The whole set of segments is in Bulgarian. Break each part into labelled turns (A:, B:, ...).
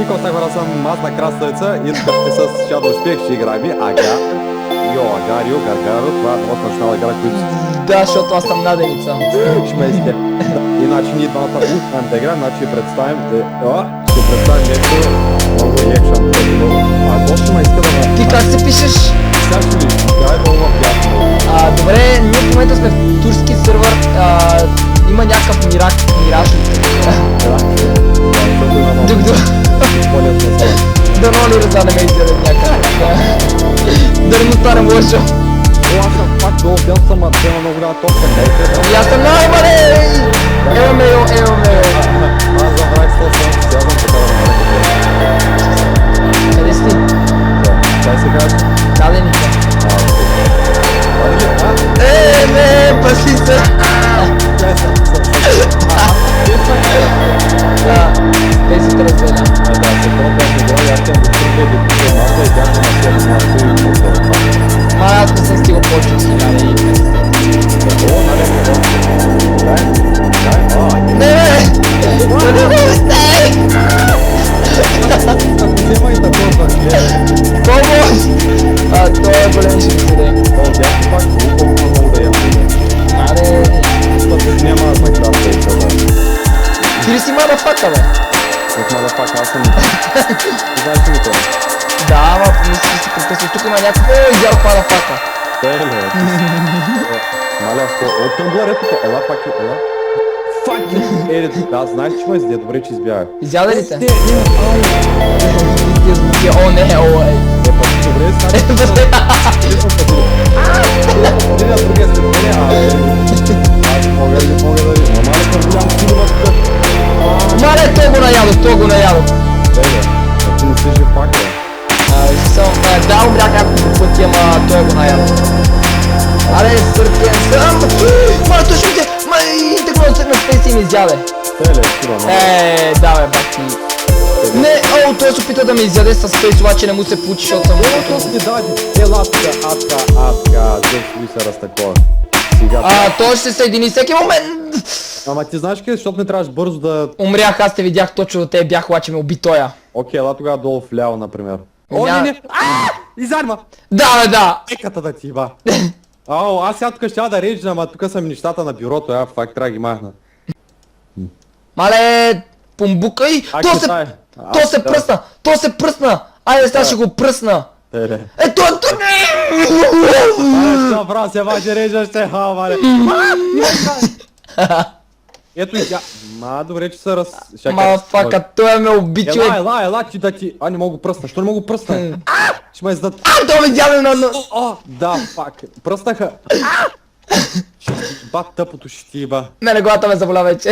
A: И коса хора съм мазна краставица и с Shadow успех ще играем Агар. Агарио, Гаргаро, това е от национална игра, които...
B: Да, защото аз съм наденица.
A: Шмейсте. Иначе ние двамата успеем да играем, значи ще представим нещо много екшън. А точно ме иска да ме...
B: Ти как се пишеш?
A: Сега ще ви играе много пясно.
B: Добре, ние в момента сме в турски сървър. Има някакъв мираж. Дано ли раза не ме изяде някакъв. Да не станем лошо.
A: Аз съм пак долу, бял съм, а тема много голяма топка.
B: И аз съм най-мале! Ева мейл.
A: Аз забравих с това, сега съм така да ме
B: Къде си?
A: Дай се кажеш.
B: Наденица. Не, паси се! Тези те разделя.
A: Да, се пробвам да играл, аз съм го трудно да пише малко и бяхме на тези малко и много.
B: Аз не съм стигал повече от 1000 и... Не!
A: Взема и такова,
B: Помощ! Това е голем ще ми седе.
A: бяхме пак колко много да ям.
B: Аре...
A: Няма аз на краса и това.
B: Ти ли си мадафака, бе?
A: От мадафака, аз съм... Знаеш ли това?
B: Да, ама помисли си прекъсва. Тук има някакво изял мадафака.
A: Теле, маля, от към горе тук, ела факи, ела. Факи! Да, знаеш, че ме изде, добре, че избягах.
B: Изяда ли те?
A: О,
B: О, не, о, ей.
A: пак, добре, значи... Не, на другия след мене, аз не мога да ви... Мале, към голям филма тук.
B: Мале, то го наядох.
A: Теле, а ти не си жив пак, бе.
B: Да, умрях няколко пъти, ама той го наядох. Аре, съртен съм! Мале, той ще те... Интегрално се на спейси и ми изяде.
A: Теле, сила, мале.
B: Да бе, бати. Не, той се опита да ме изяде с спейс, обаче не му се получи, защото съм...
A: Ето си дади, ела тука, адка, зъв се разтакова. Сега...
B: Той ще се съедини всеки момент.
A: Ама ти знаеш къде, защото не трябваш бързо да...
B: Умрях, аз те видях точно до тебе, бях, обаче ме уби тоя.
A: Окей, ела тогава долу вляво, например. О,
B: Няма-
A: не! Изарма!
B: Да, бе, да.
A: Еката да ти ба! Ау, аз сега тук ще да рейджна, ама тук са ми нещата на бюрото, факт трябва да ги махна.
B: Мале, пумбукай. То се пръсна. Айде, сега ще го пръсна.
A: Теле.
B: Ето,
A: Що, брат, се ваше рейджа ще мале. Ето и тя. Добре, че се
B: Мафака, той ме уби, човек.
A: Ела, ти да ти... не мога пръсна, що не мога пръсна? Ще ме издат...
B: Той ме изяде на...
A: Да, фак. Пръснаха. Бат тъпото ще ти ба.
B: Мене главата ме заболя вече.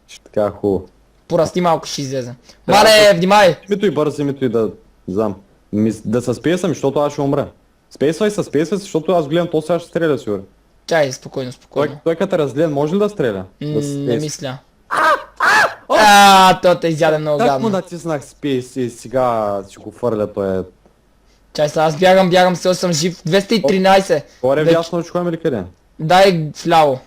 A: Ще така хубаво.
B: Порасти малко, ще излезе. Мале, внимай.
A: Името и бързо, името и да знам. Да се спейсам, защото аз ще умра. Спейсвай се, защото аз гледам, то сега ще стреля сигурно.
B: Чай, спокойно.
A: Той като разгледан, може ли да стреля?
B: Не мисля. Той те изяде много
A: Так му
B: гадно.
A: натиснах спейс и сега ще го фърля, той е...
B: Чай, сега аз бягам, все съм жив. 213.
A: Горе
B: Вече-
A: вясно очкуваме или къде?
B: Дай вляво.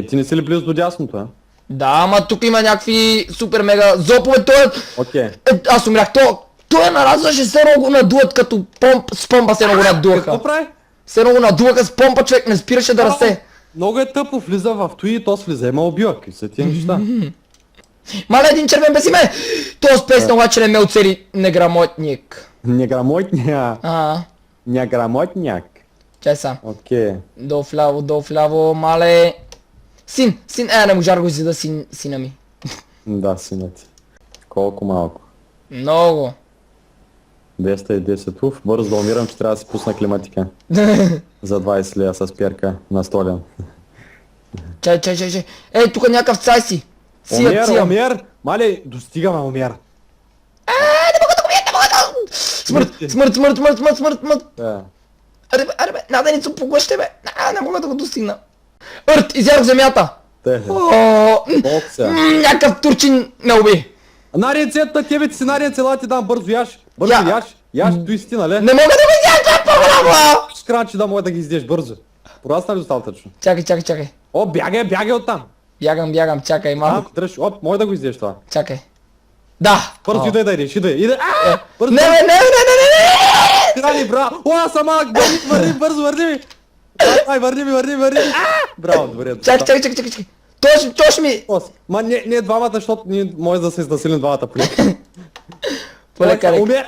A: Ти не си ли близо до дясното, а?
B: Да, ама тук има някакви супер мега зопове,
A: Окей.
B: аз умрях, той наразваше, се едно го надуват като с помпа се едно го
A: Какво
B: надуваха.
A: прави?
B: Се едно го надуваха с помпа, човек не спираше да расте.
A: Много е тъпо, влиза в той и то слиза, има убива, какви са тия неща.
B: Мале, един червен без име! Той спесна, обаче не ме оцели неграмотник.
A: Неграмотняк.
B: Чай са.
A: Окей.
B: Долу вляво, мале. Син, не можа да го изяда сина ми.
A: Да, синът ти. Колко малко.
B: Много.
A: 210, бързо да умирам, че трябва да си пусна климатика. За 20 лея с перка на столен.
B: Чай. Тук някакъв цай си.
A: Умер! Мале, достигаме умер.
B: Смърт.
A: Да.
B: Аре бе, наденица поглъще бе. Не мога да го достигна. Изярах земята.
A: Колко сега?
B: Някакъв турчин ме уби.
A: Нарецета, тебе ти си нарец, ела ти дам бързо яш. Бързо яш, той си ти, нали?
B: Не мога да го изяда, това е по-голямо!
A: Скранчи да мога да ги издеш бързо. Порасна ли достатъчно?
B: Чакай.
A: О, бягай оттам.
B: Бягам, чакай малко.
A: Дръж, оп, може да го издеш това.
B: Чакай. Да!
A: Бързо идеш. Иде. Бързо.
B: Не!
A: Дали, браво! О, аз съм малък, върни, бързо, върни ми! Ай, върни ми! Браво, добре.
B: Чакай. Точно ми!
A: Ма не двамата, защото ние може да се изнасилим двамата полека.
B: Полека.
A: Умер!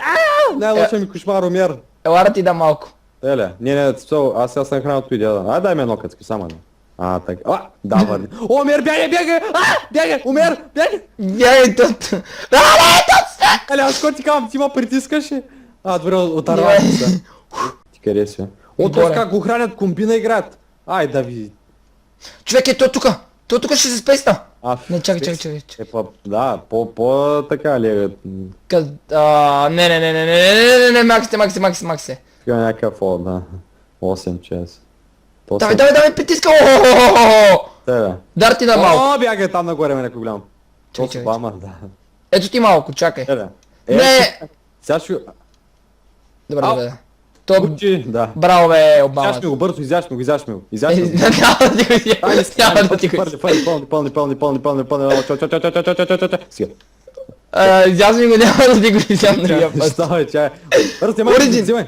A: Най-лошия ми кошмар, умер.
B: Елара ти да малко.
A: Еле, не, аз сега съм храна твой дяда. Ай, дай ме едно къцки, само не. Така. Да, върни. О, умер, бягай, умер, бягай!
B: Бягай тут!
A: Еле, аз какво ти казвам, ти ма притискаш ли? Добре, отървай се. Ти къде си? Този как го хранят, комбина играят. Ай, да ви...
B: Човек той тук ще се спейсна. Не, чакай.
A: Да, така ли е?
B: Не, Макси.
A: Така някакъв да. 8 часа.
B: Давай, притиска!
A: Тебе.
B: Дар ти да малко.
A: О, бягай там нагоре, ме някой голям.
B: Чакай.
A: Бама, да.
B: Ето ти малко, чакай.
A: Не! Сега ще...
B: Добре.
A: Учи, да.
B: Браво бе, Обама.
A: Изяш ми го бързо, изяш ми го.
B: Няма да ти го
A: Сега.
B: Изяз ми го, няма да ти го изям другия път.
A: Ставай, чай. Бързо, взимай.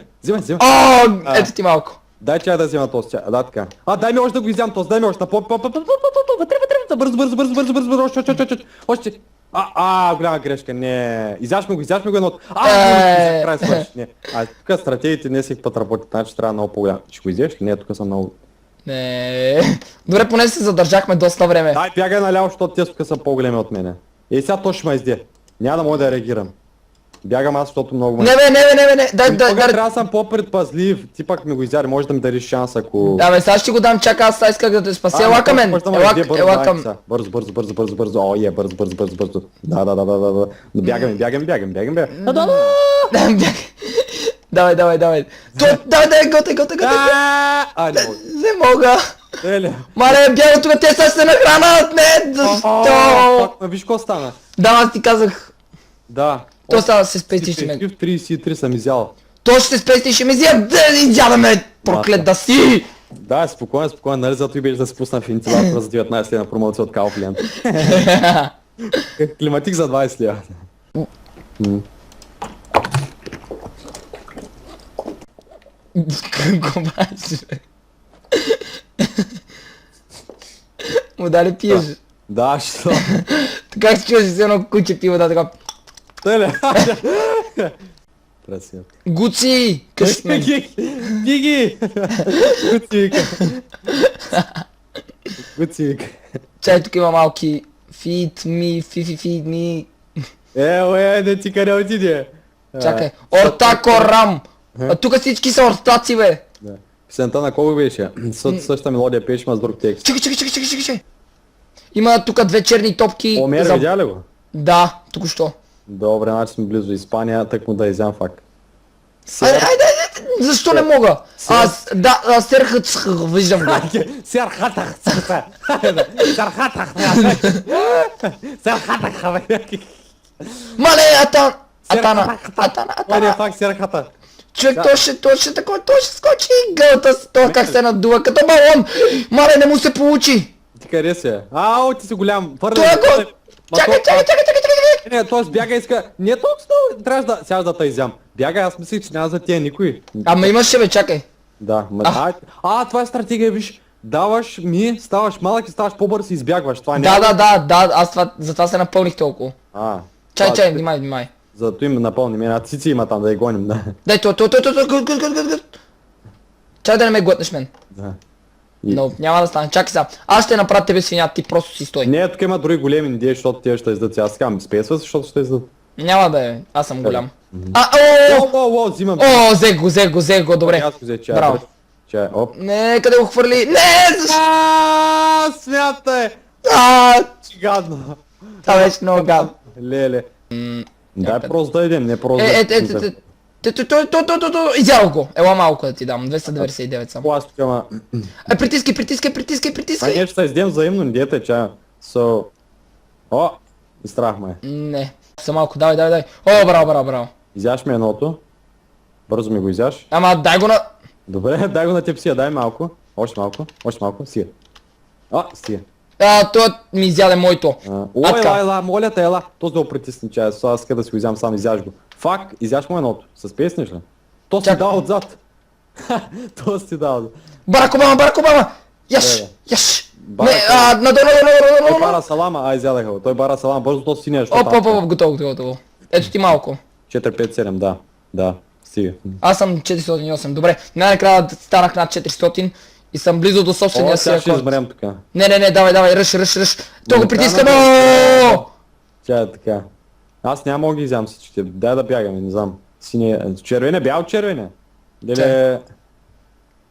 B: Ето ти малко.
A: Дай чай да взема този чай. Да, така. Дай ми още да го изям този, дай ми още. Бързо. Още. Голяма грешка, не. Изяш ми го едно. Край свърши, не. Тук стратегиите не си път работят, значи трябва много по-голям. Ще го изяш ли? Не, тук съм много...
B: Не. Добре, поне се задържахме доста време.
A: Дай, бягай наляво, защото те тук са по-големи от мене. Сега то ще ме изде. Няма да мога да реагирам. Бягам аз, защото много ме...
B: Не, дай.
A: Трябва да съм по-предпазлив, ти пак ми го изяри, може да ми дариш шанс, ако...
B: Да бе, сега ще го дам, чака, аз исках да те спася. Ела към мен, ела към...
A: Бързо. О, бързо. Да. Бягаме.
B: Давай. Давай, готай. Не мога. Мале, бягам тук, те са се нахранат, не, защо?
A: Виж какво стана?
B: Да, аз ти казах.
A: Да.
B: То става се спести ще ме...
A: 33 съм изял.
B: То ще се спести ще ме изяда ме, проклет да си!
A: Да, спокойно, нали зато и беше да се пусна в вентилатора за 19 лева промоция от Kaufland. Климатик за 20 лева.
B: Какво правиш, бе? Му дали пиеш?
A: Да, що?
B: Така се чуваш с едно куче пива, да така...
A: Теле! Красиво.
B: Гуци! Къщме!
A: Гиги! Гуцик.
B: Чай, тук има малки... Feed me...
A: Не ти къде отиде?
B: Чакай. Ортакорам! Тук всички са ортаци, бе!
A: Песента на кого беше? Същата мелодия пееше, ма с друг текст.
B: Чакай! Има тук две черни топки...
A: Омер, видя ли го?
B: Да, току-що.
A: Добре, значи сме близо Испания, тък му да изям факт.
B: Айде, защо не мога? Серхът, виждам го.
A: Серхатах.
B: Мале, Атана.
A: Айде, факт, серхата.
B: Човек, то ще скочи гълта, то как се надува като балон. Мале, не му се получи.
A: Ти къде си? Ти си голям.
B: Той е го... Чакай.
A: Не, т.е. бяга иска... Не толкова трябваш да... Сега да те изям. Бяга, аз мислих, че няма за тия никой.
B: Ама имаше бе, чакай.
A: Да, това е стратегия, виж. Даваш ми, ставаш малък и ставаш по-бърз и избягваш. Това не е...
B: Да, аз затова се напълних толкова. Чай, внимай.
A: Зато им напълни мен, цици има там да я гоним, да.
B: Дай, гуд. Чай да не ме глътнеш мен.
A: Да.
B: Но няма да стане, чакай сега. Аз ще направя тебе свиня, ти просто си стой.
A: Не, тук има други големи идеи, защото те ще издат. Аз казвам, спесва се, защото ще издат.
B: Няма бе, аз съм голям.
A: Взимам.
B: Взех го, добре.
A: Аз го взе чай.
B: Браво.
A: Чай, оп.
B: Не, къде го хвърли? Не, защо?
A: Смятай! Гадно.
B: Това беше много гадно.
A: Леле. Дай просто да идем, не просто
B: да... Изял го. Ела малко да ти дам, 299 само.
A: Аз тук ама...
B: Притискай.
A: Ние ще се издем взаимно, не дете чая. Изтрахме.
B: Не. Са малко, давай. Браво.
A: Изяш ми едното. Бързо ми го изяш.
B: Ама дай го на...
A: Добре, дай го на теб сия, дай малко. Още малко, сия. Стига.
B: Той ми изяде моето.
A: Ой,
B: така.
A: ела, моля те, ела. Този да го притисни чая, аз иска да си го взям сам, изяж го. Фак, изяж му едното. С песниш ли? То си
B: Чакай.
A: дал отзад. То си дал.
B: Барак Обама, Барак Обама! Яш,
A: Е,
B: яш!
A: Барак
B: Не,
A: Той
B: надолу.
A: бара салама, изядаха го. Той бара салама, бързо то синя, защото
B: Оп, готово. Ето ти малко.
A: 4-5-7, да. Да, стига.
B: Аз съм 408, добре. Най-накрая станах над 400 и съм близо до собствения
A: О,
B: си
A: сега ще
B: рекорд.
A: измрем тук.
B: Не, давай, ръш. Той го
A: Не,
B: притиска,
A: да,
B: но!
A: Тя е така. Аз няма мога ги изям всичките. Дай да бягаме, не знам. Синя, червене, бял червене. Дали...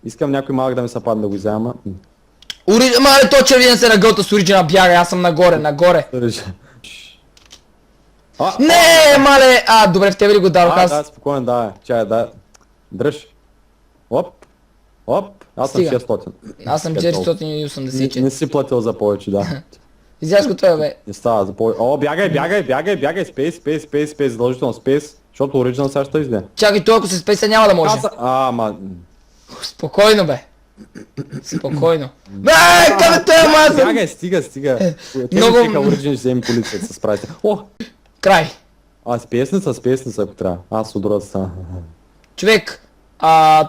A: Искам някой малък да ми се падне да го изяма.
B: Мале, то червен се нагълта с Ориджина бяга, аз съм нагоре. Не, мале! Добре, в тебе ли го дадох аз?
A: Да, спокойно, да. Чай, да. Дръж. Оп. Аз съм
B: Стига.
A: 600.
B: Аз съм
A: Не
B: 484.
A: си платил за повече, да.
B: Изяж го това, бе.
A: Не става за повече. О, бягай, спейс, задължително спейс. Защото Original сега ще изде.
B: Чакай, той ако се спеса няма да може.
A: Ма...
B: Спокойно, бе. Спокойно. Бе, къде той е мазър?
A: Бягай, стига. Те
B: Много-
A: не стига Origin, ще вземи полицията с справите. О!
B: Край.
A: С песница, ако трябва. Аз от другата страна.
B: Човек,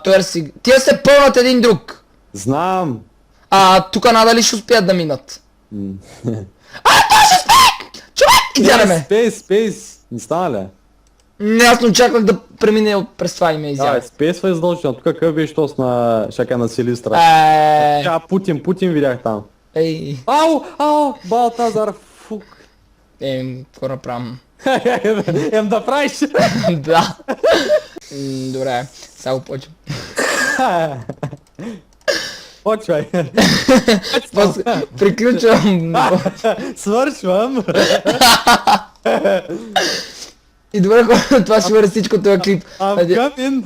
B: той си... Тия се пълнат един друг.
A: Знам!
B: Тук надали ще успеят да минат. Той ще успее! Човек! Изяде ме!
A: Спейс! Не стана ли?
B: Не, аз не очаквах да премине през това и ме изяде.
A: спейсва е задължително. Тук какъв беше тос на шака на Силистра? Путин видях там.
B: Ей,
A: Ау! Балтазар, фук.
B: какво направим?
A: Ем да правиш!
B: Да. Добре, сега го почвам.
A: Почвай!
B: Приключвам.
A: Свършвам!
B: И добре, хора, това ще бъде всичко този клип.
A: I'm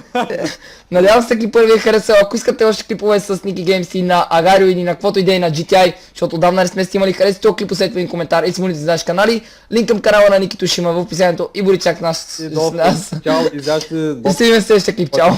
B: Надявам се клипът ви е харесал. Ако искате още клипове с Niki Games и на Агарио или на каквото идея на GTI, защото отдавна не сме снимали, харесайте този клип, посетите един коментар и си за наши канали. Линк към канала на Никито ще има в описанието и бъде чак с нас.
A: Чао, изящи.
B: И се видим в следващия клип. Чао!